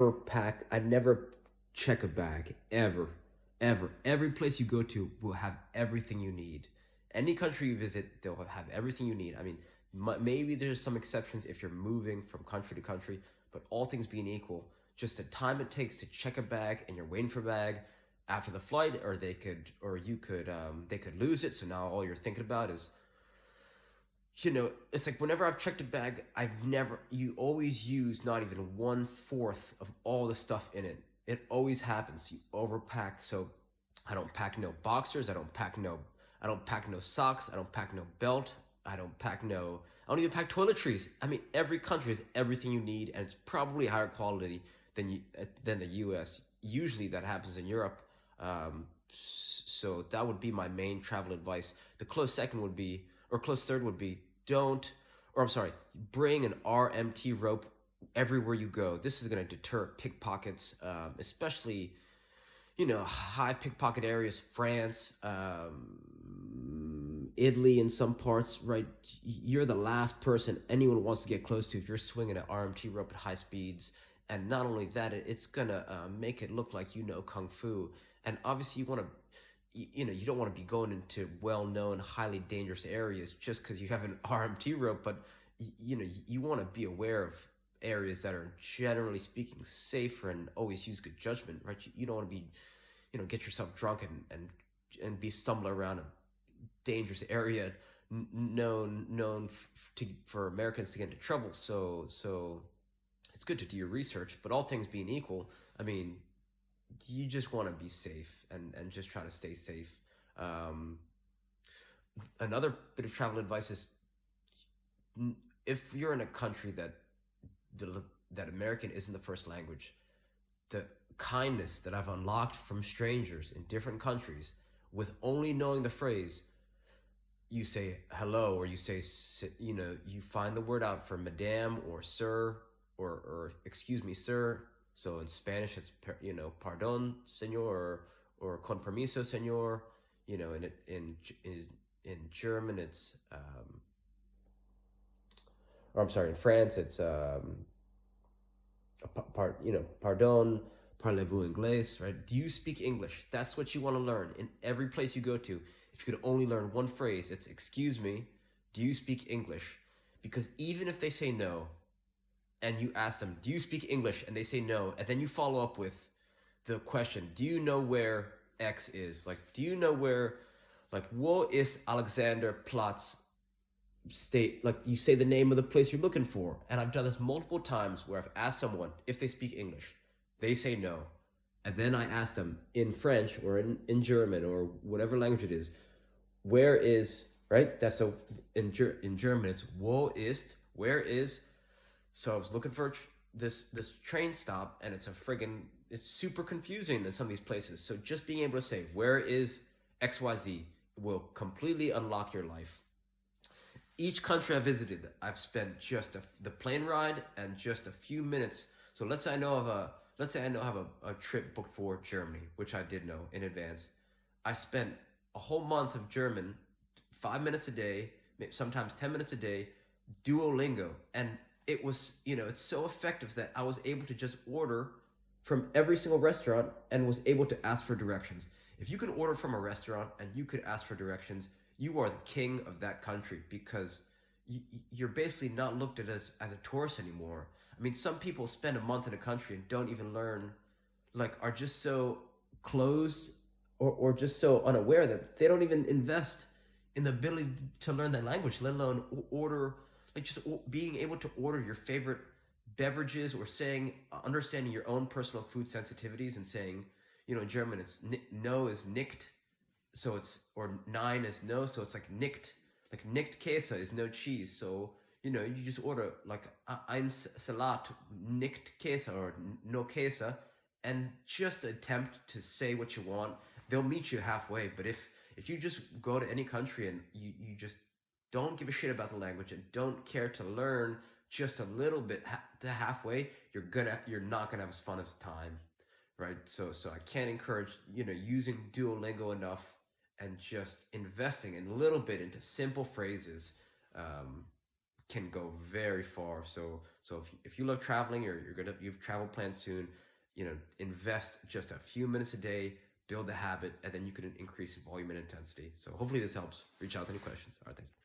I never check a bag ever, ever. Every place you go to will have everything you need. Any country you visit, they'll have everything you need. I mean, maybe there's some exceptions if you're moving from country to country, but all things being equal, just the time it takes to check a bag and you're waiting for a bag after the flight, or you could, they could lose it. So now all you're thinking about is, it's like whenever I've checked a bag, you always use not even 1/4 of all the stuff in it. It always happens. You overpack. So I don't pack no boxers. I don't pack no socks. I don't pack no belt. I don't even pack toiletries. I mean, every country has everything you need, and it's probably higher quality than the U.S. Usually that happens in Europe. So that would be my main travel advice. Close third would be don't, or I'm sorry, bring an RMT rope everywhere you go. This is going to deter pickpockets, especially, high pickpocket areas, France, Italy in some parts, right? You're the last person anyone wants to get close to if you're swinging an RMT rope at high speeds. And not only that, it's gonna make it look like you know kung fu. And obviously, you don't want to be going into well-known, highly dangerous areas just because you have an RMT rope. But you want to be aware of areas that are generally speaking safer and always use good judgment, right? You don't want to be, get yourself drunk and be stumbling around a dangerous area known for Americans to get into trouble. So it's good to do your research, but all things being equal, I mean, you just want to be safe and just try to stay safe. Um, Another bit of travel advice is, if you're in a country that American isn't the first language, the kindness that I've unlocked from strangers in different countries with only knowing the phrase, you say hello, or you say, you find the word out for madame or sir, or excuse me, sir. So in Spanish, it's, pardon, senor, or con permiso, senor. In German, it's, or I'm sorry, in France, it's, pardon, parlez-vous anglais, right? Do you speak English? That's what you want to learn in every place you go to. If you could only learn one phrase, it's excuse me, do you speak English? Because even if they say no, and you ask them, do you speak English? And they say no, and then you follow up with the question, do you know where X is? Like, do you know where, like, wo ist Alexander Platz state, like you say the name of the place you're looking for. And I've done this multiple times where I've asked someone if they speak English. They say no. And then I ask them in French or in German or whatever language it is, where is, right? That's so in German, it's wo ist, where is. So I was looking for this train stop, and it's super confusing in some of these places. So just being able to say, where is XYZ will completely unlock your life. Each country I visited, I've spent just the plane ride and just a few minutes. So let's say I know I have a trip booked for Germany, which I did know in advance. I spent a whole month of German, 5 minutes a day, sometimes 10 minutes a day, Duolingo, and it's so effective that I was able to just order from every single restaurant and was able to ask for directions. If you could order from a restaurant and you could ask for directions, you are the king of that country, because you're basically not looked at as a tourist anymore. I mean, some people spend a month in a country and don't even learn, like, are just so closed, or just so unaware that they don't even invest in the ability to learn that language, let alone order, like just being able to order your favorite beverages, or saying, understanding your own personal food sensitivities, and saying, in German, it's no is nicht, so it's, or nine is no, so it's like nicht Käse is no cheese. So you just order like ein Salat nicht Käse, or no Käse, and just attempt to say what you want. They'll meet you halfway. But if you just go to any country and you just don't give a shit about the language and don't care to learn just a little bit to halfway, you're not gonna have as fun as time, right? So I can't encourage using Duolingo enough, and just investing a little bit into simple phrases. Um, can go very far. So if you love traveling, or you've travel plans soon, invest just a few minutes a day, build a habit, and then you can increase volume and intensity. So hopefully this helps. Reach out with any questions. All right, thank you.